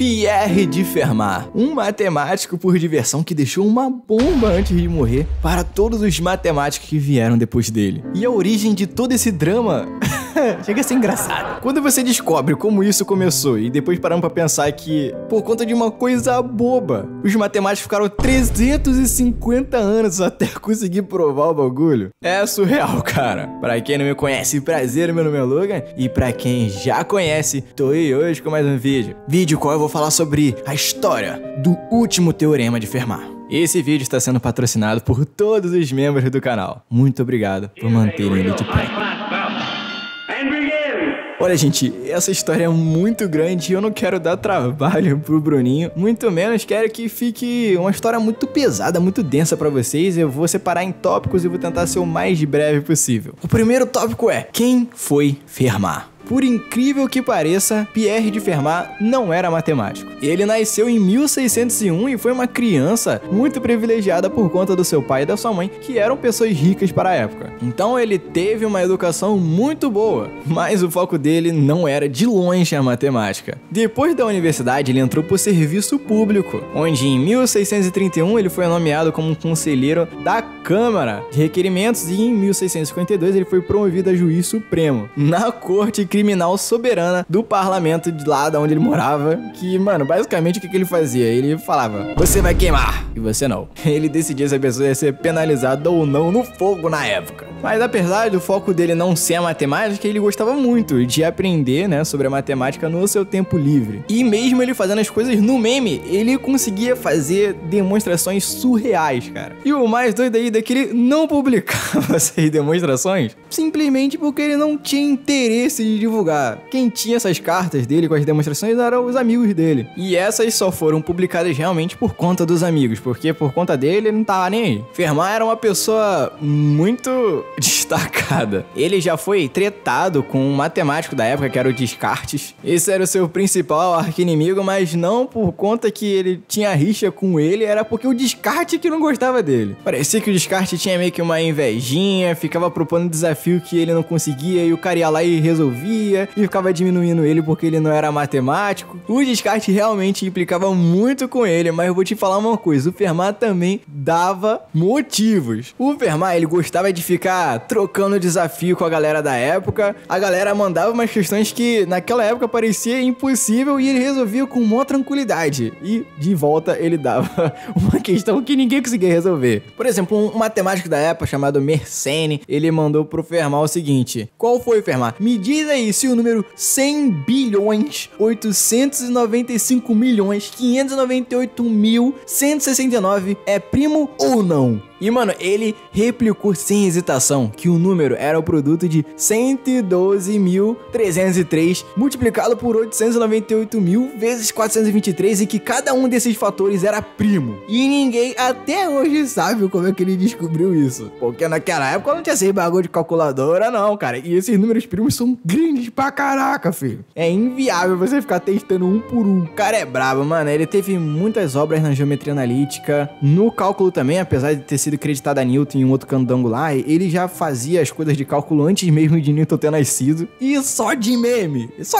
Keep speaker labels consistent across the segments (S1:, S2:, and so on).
S1: Pierre de Fermat, um matemático por diversão que deixou uma bomba antes de morrer para todos os matemáticos que vieram depois dele. E a origem de todo esse drama chega a ser engraçado. Quando você descobre como isso começou e depois paramos pra pensar que, por conta de uma coisa boba, os matemáticos ficaram 350 anos até conseguir provar o bagulho, é surreal, cara. Pra quem não me conhece, prazer, meu nome é Logan. E pra quem já conhece, tô aí hoje com mais um vídeo. Vídeo qual eu vou falar sobre a história do último teorema de Fermat. Esse vídeo está sendo patrocinado por todos os membros do canal. Muito obrigado por manterem ele de pé. Olha, gente, essa história é muito grande e eu não quero dar trabalho pro Bruninho, muito menos quero que fique uma história muito pesada, muito densa pra vocês. Eu vou separar em tópicos e vou tentar ser o mais breve possível. O primeiro tópico é: quem foi Fermat? Por incrível que pareça, Pierre de Fermat não era matemático. Ele nasceu em 1601 e foi uma criança muito privilegiada por conta do seu pai e da sua mãe, que eram pessoas ricas para a época. Então ele teve uma educação muito boa, mas o foco dele não era de longe a matemática. Depois da universidade, ele entrou para o serviço público, onde em 1631 ele foi nomeado como conselheiro da Câmara de Requerimentos e em 1652 ele foi promovido a juiz supremo na Corte Criminal Soberana do parlamento de lá da onde ele morava, que, mano, basicamente o que ele fazia? Ele falava: você vai queimar, e você não. Ele decidia se a pessoa ia ser penalizada ou não no fogo na época. Mas apesar do foco dele não ser a matemática, ele gostava muito de aprender, né, sobre a matemática no seu tempo livre. E mesmo ele fazendo as coisas no meme, ele conseguia fazer demonstrações surreais, cara. E o mais doido aí é que ele não publicava essas demonstrações simplesmente porque ele não tinha interesse de divulgar. Quem tinha essas cartas dele com as demonstrações eram os amigos dele. E essas só foram publicadas realmente por conta dos amigos, porque por conta dele ele não tava nem aí. Fermat era uma pessoa muito destacada. Ele já foi tretado com um matemático da época que era o Descartes. Esse era o seu principal arqui-inimigo, mas não por conta que ele tinha rixa com ele, era porque o Descartes que não gostava dele. Parecia que o Descartes tinha meio que uma invejinha, ficava propondo desafio que ele não conseguia e o cara ia lá e resolvia e ficava diminuindo ele porque ele não era matemático. O Descartes realmente implicava muito com ele, mas eu vou te falar uma coisa: o Fermat também dava motivos. O Fermat, ele gostava de ficar trocando desafio com a galera da época. A galera mandava umas questões que naquela época parecia impossível e ele resolvia com maior tranquilidade. E de volta ele dava uma questão que ninguém conseguia resolver. Por exemplo, um matemático da época chamado Mersenne, ele mandou pro Fermat o seguinte: qual foi, Fermat? Me diz aí se o número 100.895.598.169 é primo ou não? E, mano, ele replicou sem hesitação que o número era o produto de 112.303 multiplicado por 898.000 vezes 423 e que cada um desses fatores era primo. E ninguém até hoje sabe como é que ele descobriu isso. Porque naquela época não tinha esse bagulho de calculadora, não, cara. E esses números primos são grandes pra caraca, filho. É inviável você ficar testando um por um. O cara é brabo, mano. Ele teve muitas obras na geometria analítica, no cálculo também, apesar de ter sido acreditado a Newton em um outro candango lá, ele já fazia as coisas de cálculo antes mesmo de Newton ter nascido. E só de meme, isso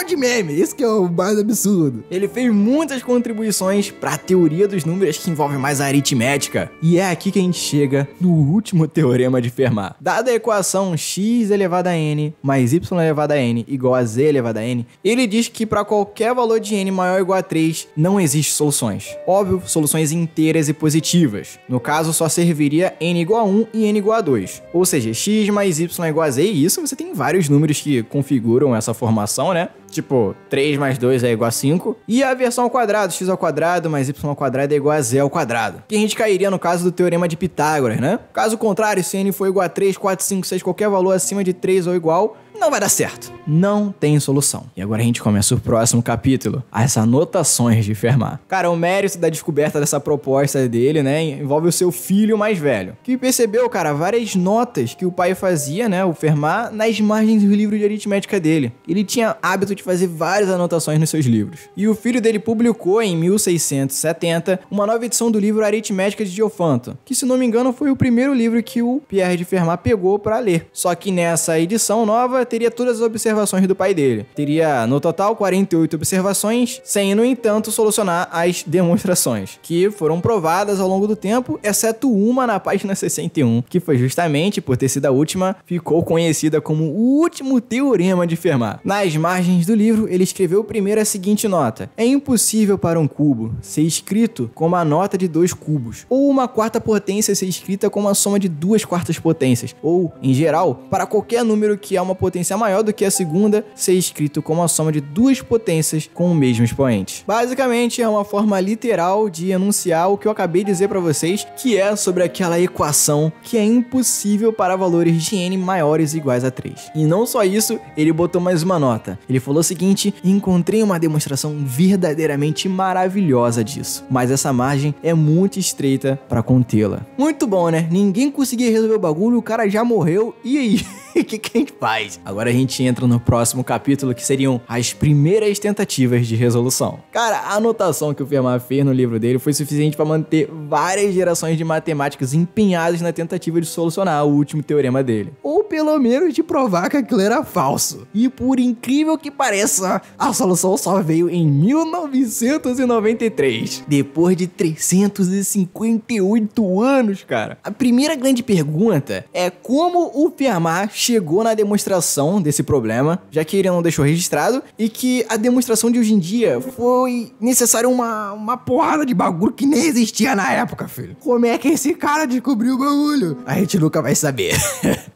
S1: que é o mais absurdo. Ele fez muitas contribuições para a teoria dos números que envolve mais a aritmética. E é aqui que a gente chega no último teorema de Fermat. Dada a equação x elevado a n mais y elevado a n igual a z elevado a n, ele diz que para qualquer valor de n maior ou igual a 3, não existe soluções. Óbvio, soluções inteiras e positivas. No caso, só serviria n igual a 1 e n igual a 2. Ou seja, x mais y igual a z, e isso você tem vários números que configuram essa formação, né? Tipo, 3 mais 2 é igual a 5. E a versão ao quadrado, x ao quadrado mais y ao quadrado é igual a z ao quadrado. Que a gente cairia no caso do teorema de Pitágoras, né? Caso contrário, se n for igual a 3, 4, 5, 6, qualquer valor acima de 3 ou igual, não vai dar certo. Não tem solução. E agora a gente começa o próximo capítulo, as anotações de Fermat. Cara, o mérito da descoberta dessa proposta dele, né, envolve o seu filho mais velho, que percebeu, cara, várias notas que o pai fazia, né, o Fermat, nas margens do livro de aritmética dele. Ele tinha hábito de fazer várias anotações nos seus livros. E o filho dele publicou, em 1670, uma nova edição do livro Aritmética de Diofanto, que, se não me engano, foi o primeiro livro que o Pierre de Fermat pegou para ler. Só que nessa edição nova teria todas as observações do pai dele. Teria, no total, 48 observações, sem, no entanto, solucionar as demonstrações, que foram provadas ao longo do tempo, exceto uma na página 61, que foi justamente, por ter sido a última, ficou conhecida como o último teorema de Fermat. Nas margens do livro, ele escreveu primeiro a seguinte nota: é impossível para um cubo ser escrito como a nota de 2 cubos, ou uma quarta potência ser escrita como a soma de 2 quartas potências, ou, em geral, para qualquer número que é uma potência maior do que a segunda, ser escrito como a soma de 2 potências com o mesmo expoente. Basicamente, é uma forma literal de enunciar o que eu acabei de dizer para vocês, que é sobre aquela equação que é impossível para valores de n maiores ou iguais a 3. E não só isso, ele botou mais uma nota. Ele falou o seguinte: encontrei uma demonstração verdadeiramente maravilhosa disso, mas essa margem é muito estreita para contê-la. Muito bom, né? Ninguém conseguia resolver o bagulho, o cara já morreu, e aí? O que a gente faz? Agora a gente entra no próximo capítulo, que seriam as primeiras tentativas de resolução. Cara, a anotação que o Fermat fez no livro dele foi suficiente para manter várias gerações de matemáticos empenhadas na tentativa de solucionar o último teorema dele. Ou pelo menos de provar que aquilo era falso. E por incrível que pareça, a solução só veio em 1993. Depois de 358 anos, cara. A primeira grande pergunta é como o Fermat chegou na demonstração desse problema, já que ele não deixou registrado, e que a demonstração de hoje em dia foi necessária uma porrada de bagulho que nem existia na época, filho. Como é que esse cara descobriu o bagulho? A gente nunca vai saber.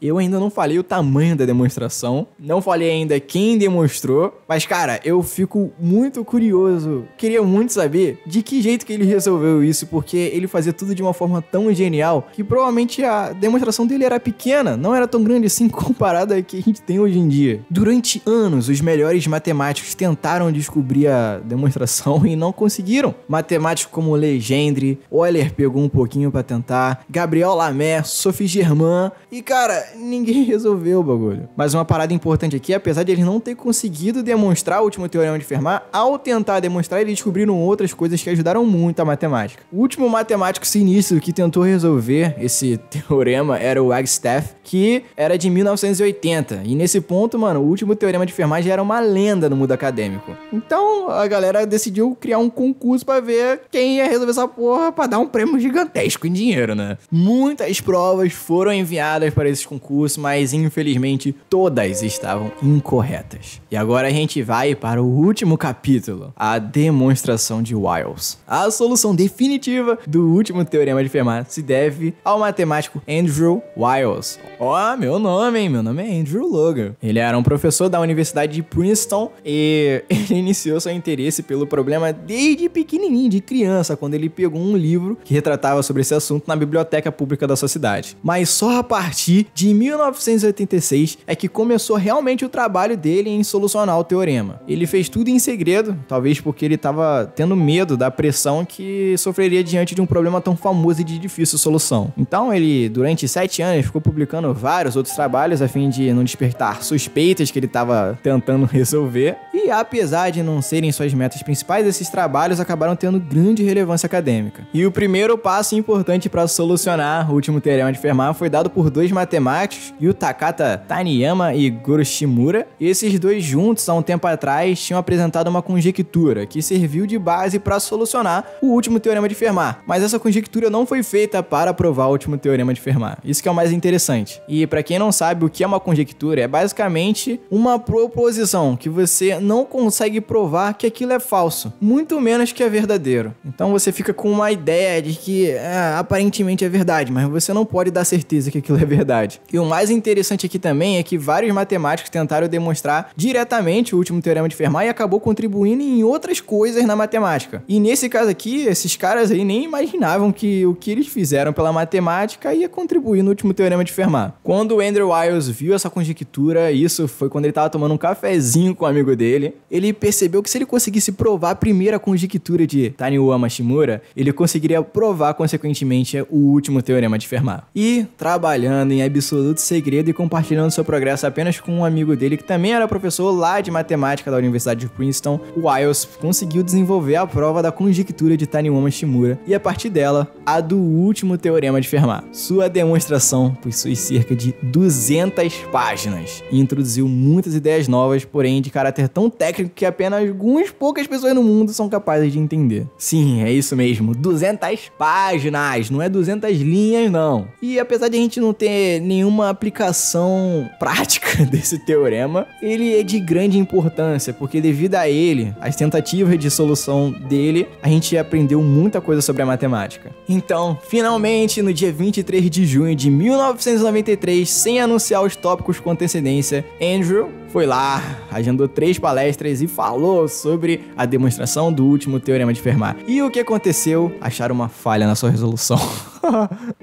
S1: Eu ainda não falei o tamanho da demonstração, não falei ainda quem demonstrou, mas cara, eu fico muito curioso, queria muito saber de que jeito que ele resolveu isso, porque ele fazia tudo de uma forma tão genial que provavelmente a demonstração dele era pequena, não era tão grande assim comparado a que a gente tem hoje em dia. Durante anos, os melhores matemáticos tentaram descobrir a demonstração e não conseguiram. Matemáticos como Legendre, Euler pegou um pouquinho pra tentar, Gabriel Lamé, Sophie Germain, e cara, ninguém resolveu o bagulho. Mas uma parada importante aqui, apesar de eles não ter conseguido demonstrar o último teorema de Fermat, ao tentar demonstrar, eles descobriram outras coisas que ajudaram muito a matemática. O último matemático sinistro que tentou resolver esse teorema era o Wagstaff, que era de 1980, e nesse ponto, mano, o último teorema de Fermat já era uma lenda no mundo acadêmico. Então, a galera decidiu criar um concurso pra ver quem ia resolver essa porra pra dar um prêmio gigantesco em dinheiro, né? Muitas provas foram enviadas para esses concursos, mas infelizmente todas estavam incorretas. E agora a gente vai para o último capítulo, a demonstração de Wiles. A solução definitiva do último teorema de Fermat se deve ao matemático Andrew Wiles. Ó, meu nome, hein? Meu nome é Andrew Logan. Ele era um professor da Universidade de Princeton e ele iniciou seu interesse pelo problema desde pequenininho, de criança, quando ele pegou um livro que retratava sobre esse assunto na biblioteca pública da sua cidade. Mas só a partir de 1986 é que começou realmente o trabalho dele em solucionar o teorema. Ele fez tudo em segredo, talvez porque ele estava tendo medo da pressão que sofreria diante de um problema tão famoso e de difícil solução. Então ele, durante 7 anos, ficou publicando vários outros trabalhos a fim de não despertar suspeitas que ele estava tentando resolver. E apesar de não serem suas metas principais, esses trabalhos acabaram tendo grande relevância acadêmica. E o primeiro passo importante para solucionar o último teorema de Fermat foi dado por 2 matemáticos, Yu Takata Taniyama e Goro Shimura. E esses 2 juntos, há um tempo atrás, tinham apresentado uma conjectura que serviu de base para solucionar o último teorema de Fermat. Mas essa conjectura não foi feita para provar o último teorema de Fermat. Isso que é o mais interessante. E para quem não sabe o que é uma conjectura, é basicamente uma proposição que você não consegue provar que aquilo é falso, muito menos que é verdadeiro. Então você fica com uma ideia de que aparentemente é verdade, mas você não pode dar certeza que aquilo é verdade. E o mais interessante aqui também é que vários matemáticos tentaram demonstrar diretamente o último teorema de Fermat e acabou contribuindo em outras coisas na matemática. E nesse caso aqui, esses caras aí nem imaginavam que o que eles fizeram pela matemática ia contribuir no último teorema de Fermat. Quando o Andrew Wiles viu essa conjectura, isso foi quando ele estava tomando um cafezinho com um amigo dele, ele percebeu que se ele conseguisse provar a primeira conjectura de Taniyama Shimura, ele conseguiria provar, consequentemente, o último teorema de Fermat. E, trabalhando em absoluto segredo e compartilhando seu progresso apenas com um amigo dele, que também era professor lá de matemática da Universidade de Princeton, Wiles conseguiu desenvolver a prova da conjectura de Taniyama Shimura e, a partir dela, a do último teorema de Fermat. Sua demonstração possui cerca de 200 200 páginas e introduziu muitas ideias novas, porém de caráter tão técnico que apenas algumas poucas pessoas no mundo são capazes de entender. Sim, é isso mesmo, 200 páginas, não é 200 linhas não. E apesar de a gente não ter nenhuma aplicação prática desse teorema, ele é de grande importância, porque devido a ele, as tentativas de solução dele, a gente aprendeu muita coisa sobre a matemática. Então, finalmente, no dia 23 de junho de 1993, sem anunciar os tópicos com antecedência, Andrew foi lá, agendou 3 palestras e falou sobre a demonstração do último teorema de Fermat. E o que aconteceu? Acharam uma falha na sua resolução.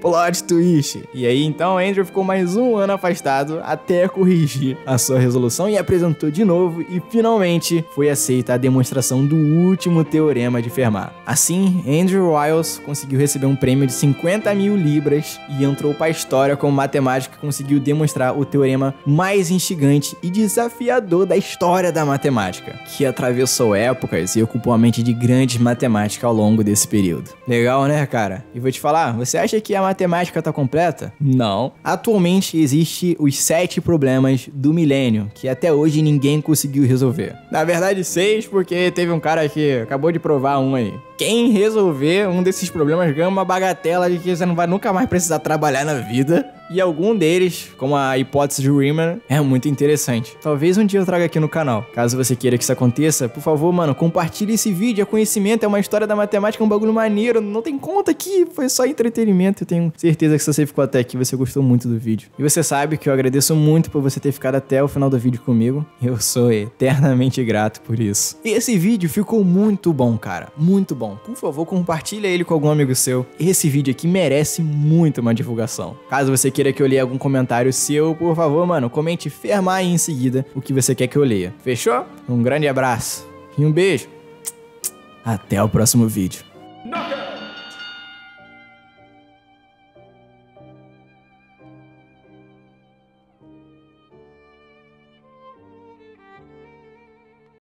S1: Plot twist. E aí, então, Andrew ficou mais um ano afastado até corrigir a sua resolução e apresentou de novo e finalmente foi aceita a demonstração do último teorema de Fermat. Assim, Andrew Wiles conseguiu receber um prêmio de 50.000 libras e entrou para a história como matemático que conseguiu demonstrar o teorema mais instigante e desafiador da história da matemática, que atravessou épocas e ocupou a mente de grandes matemáticos ao longo desse período. Legal, né, cara? E vou te falar, você acha que a matemática tá completa? Não. Atualmente existe os 7 problemas do milênio, que até hoje ninguém conseguiu resolver. Na verdade 6, porque teve um cara que acabou de provar um aí. Quem resolver um desses problemas ganha uma bagatela de que você não vai nunca mais precisar trabalhar na vida. E algum deles, como a hipótese de Riemann, é muito interessante. Talvez um dia eu traga aqui no canal. Caso você queira que isso aconteça, por favor, mano, compartilhe esse vídeo. É conhecimento, é uma história da matemática, é um bagulho maneiro. Não tem conta aqui, foi só entretenimento. Eu tenho certeza que se você ficou até aqui, você gostou muito do vídeo. E você sabe que eu agradeço muito por você ter ficado até o final do vídeo comigo. Eu sou eternamente grato por isso. E esse vídeo ficou muito bom, cara. Muito bom. Por favor, compartilha ele com algum amigo seu. Esse vídeo aqui merece muito uma divulgação. Caso você queira que eu leia algum comentário seu, por favor, mano, comente Fermat e em seguida o que você quer que eu leia. Fechou? Um grande abraço e um beijo. Até o próximo vídeo.